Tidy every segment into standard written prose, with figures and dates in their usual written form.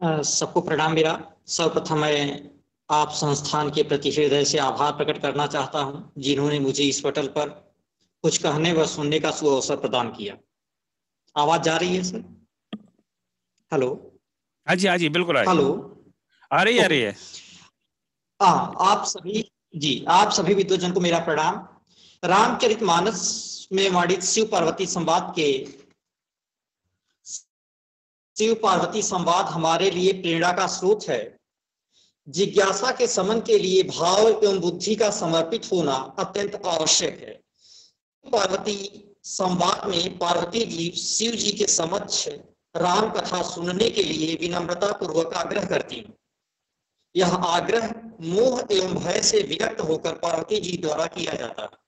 सबको प्रणाम मेरा। सर्वप्रथम मैं आप संस्थान के प्रति हृदय से आभार प्रकट करना चाहता हूं, जिन्होंने मुझे इस पटल पर कुछ कहने व सुनने का सुअवसर प्रदान किया। आवाज जा रही है सर? हेलो? हाँ जी, हाँ जी, बिल्कुल आ रही है। हेलो? आ रही है, आ रही ओके। है। आप सभी, जी आप सभी विद्वजन को मेरा प्रणाम। रामचरितमानस में वर्णित शिव पार्वती संवाद हमारे लिए प्रेरणा का स्रोत है। जिज्ञासा के समन के लिए भाव एवं बुद्धि का समर्पित होना अत्यंत आवश्यक है। पार्वती संवाद में पार्वती जी शिव जी के समक्ष राम कथा सुनने के लिए विनम्रता पूर्वक आग्रह करती हैं। यह आग्रह मोह एवं भय से विरक्त होकर पार्वती जी द्वारा किया जाता है।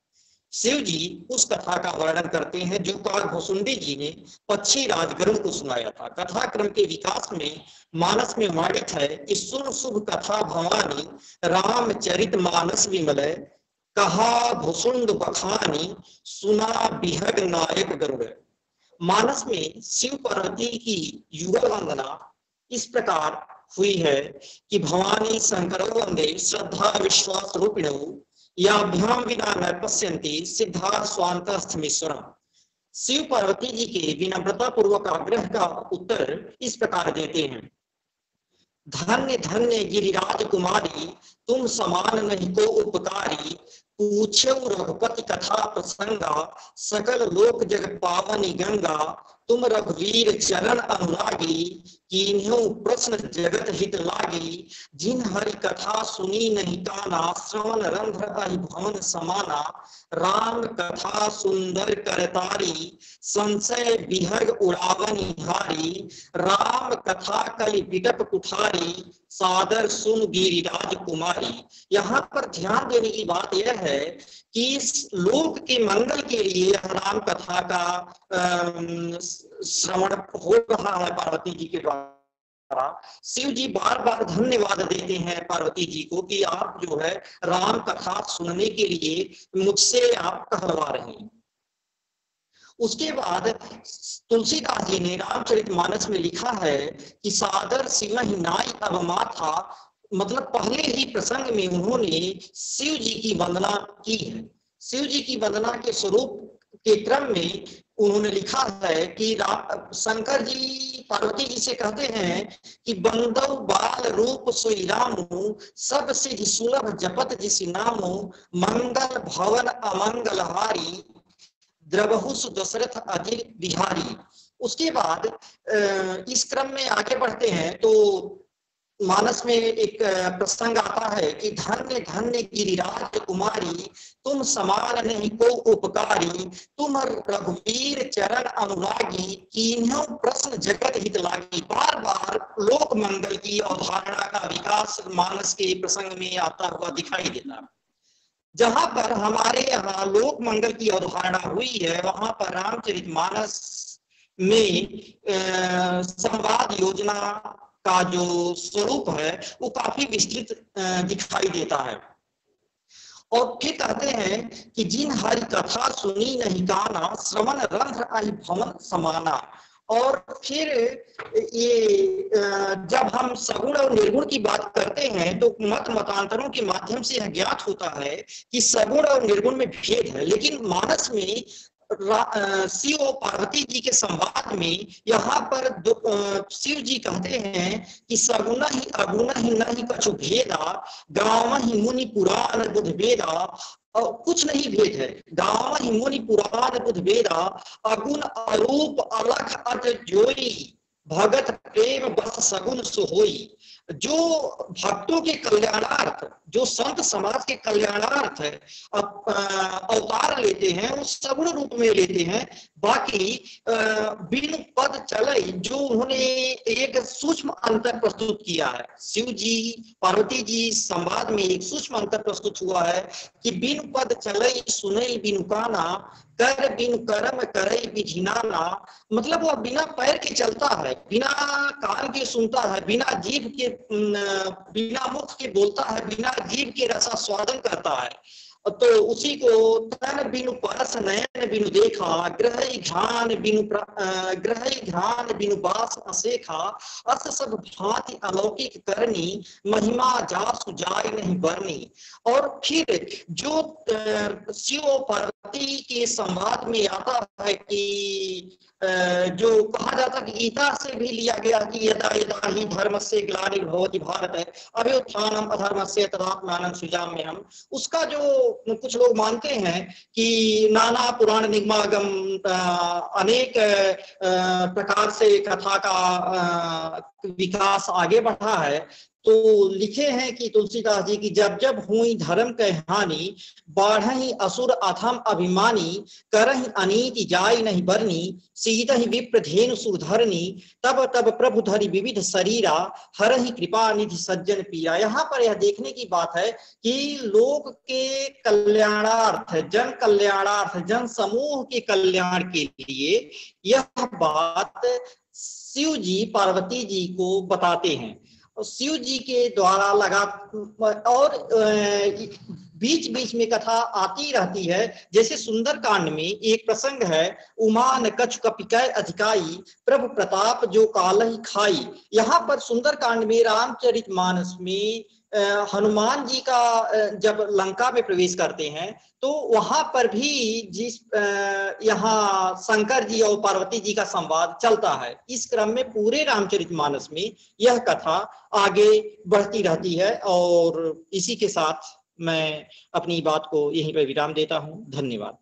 शिव जी उस कथा का वर्णन करते हैं जो काकभुसुंडी जी ने पक्षी राज गरुड़ को सुनाया था। कथा क्रम के विकास में मानस में वर्णित है कि सुन शुभ कथा भवानी रामचरित मानस विमलय कहा भुसुंड बखानी सुना बिहग नायक गरुड़। मानस में शिव पार्वती की युगल वंदना इस प्रकार हुई है कि भवानी शंकर वंदे श्रद्धा विश्वास रूपिणो याभ्याम विना न पश्यन्ति सिद्धा स्वांतस्थमीश्वरम। शिव पार्वती जी के विनम्रता पूर्वक आग्रह का उत्तर इस प्रकार देते हैं। धन्य धन्य गिरिराज कुमारी तुम समान नहीं को उपकारी पूछो रघुपति कथा प्रसंगा सकल लोक जग पावनी गंगा तुम रघुवीर चरण अनुरागी कीन्ह्यो प्रश्न जगत हित लागी जिन हरि कथा सुनी नहीं काना श्रवण रंध्र अहि भवन समाना राम कथा सुंदर करतारी संशय विहग उड़ावनी हारी राम कथा कलि बिटप कुठारी सादर सुन गिरिराज कुमारी। यहाँ पर ध्यान देने की बात यह है कि इस लोक के मंगल के लिए राम कथा का श्रवण हो रहा है पार्वती जी के द्वारा। शिव जी बार बार धन्यवाद देते हैं पार्वती जी को कि आप जो है राम कथा सुनने के लिए मुझसे आप कहलवा रहे हैं। उसके बाद तुलसीदास जी ने रामचरितमानस में लिखा है कि सादर सिमहि नाई अब माथा, मतलब पहले ही प्रसंग में उन्होंने शिव जी की वंदना की है। शिव जी की वंदना के स्वरूप के क्रम में उन्होंने लिखा है कि शंकर जी पार्वती जी से कहते हैं कि बंदव बाल रूप सोई रामु सब सिद्धि सुलभ जपत जिसि नामु मंगल भवन अमंगलहारी द्रवहुस दशरथ अजिर बिहारी। उसके बाद इस क्रम में आगे बढ़ते हैं तो मानस में एक प्रसंग आता है कि धन्य धन्य गिरिराज कुमारी तुम समान नहीं को उपकारी तुम रघुवीर चरण अनुरागी कीन्ह्यो प्रश्न जगत हित लागी। बार बार लोक मंगल की अवधारणा का विकास मानस के प्रसंग में आता हुआ दिखाई देता। जहां पर हमारे यहाँ लोक मंगल की अवधारणा हुई है वहां पर रामचरितमानस में संवाद योजना का जो स्वरूप है वो काफी विस्तृत दिखाई देता है। और फिर कहते हैं कि जिन हरि कथा सुनी नहीं काना श्रवण रंध्र अहि भवन समाना। और फिर ये जब हम सगुण और निर्गुण की बात करते हैं तो मतांतरों के माध्यम से यह ज्ञात होता है कि सगुण और निर्गुण में भेद है, लेकिन मानस में शिव और पार्वती जी के संवाद में यहाँ पर शिव जी कहते हैं कि सगुण ही अगुण ही नहीं कछु भेदा गाँव ही मुनि पुराण बुध वेदा। और कुछ नहीं भेद है, गाँव ही मुनि पुराण बुध वेदा अगुण अरूप अलख अज जोई भगत प्रेम बस सगुन सुहोई। जो भक्तों के कल्याणार्थ, जो संत समाज के कल्याणार्थ अवतार लेते हैं वो सगुण रूप में लेते हैं। बाकी बिन पद चले जो उन्होंने एक सूक्ष्म अंतर प्रस्तुत किया है। शिव जी पार्वती जी संवाद में एक सूक्ष्म अंतर प्रस्तुत हुआ है कि बिन पद चले सुनई बिनु काना कर बिन कर्म करे बिझिनाना। मतलब वह बिना पैर के चलता है, बिना कान के सुनता है, बिना जीभ के बिना मुख के बोलता है, बिना जीभ के रसा स्वादन करता है। तो उसी को तन बिनु परस नयन बिनु देखा, ग्रह घ्राण बिनु बास असेखा, अस सब भांति अलौकिक करनी, महिमा जासु जाय नहीं बरनी। और फिर जो शिव और पार्वती के संवाद में आता है कि जो कहा जाता है कि गीता से भी लिया गया कि यदा यदा ही धर्मस्य ग्लानिर्भवति भारत अभ्युत्थानम अधर्मस्य तदात्मानं सृजाम्यहम्, उसका जो कुछ लोग मानते हैं कि नाना पुराण निगमागम अनेक प्रकार से कथा का विकास आगे बढ़ा है, तो लिखे हैं कि तुलसीदास जी की जब जब हुई धर्म के हानि, बाढ़हि असुर अथम अभिमानी, करहि अनीति जाय नहीं बरनी, सीतहि विप्र धेनु सुरधरनी, तब तब प्रभु धरि विविध शरीरा, हरहि कृपा निधि सज्जन पीरा। यहाँ पर यह देखने की बात है कि लोक के कल्याणार्थ, जन कल्याणार्थ, जन समूह के कल्याण के लिए यह बात शिव जी पार्वती जी को बताते हैं। शिव जी के द्वारा लगा और बीच बीच में कथा आती रहती है। जैसे सुंदर कांड में एक प्रसंग है, उमान कछु कपिकै अधिकाई, प्रभु प्रताप जो कालहि खाई। यहाँ पर सुंदर कांड में रामचरितमानस में हनुमान जी का जब लंका में प्रवेश करते हैं तो वहां पर भी जिस यहाँ शंकर जी और पार्वती जी का संवाद चलता है। इस क्रम में पूरे रामचरितमानस में यह कथा आगे बढ़ती रहती है। और इसी के साथ मैं अपनी बात को यहीं पर विराम देता हूं। धन्यवाद।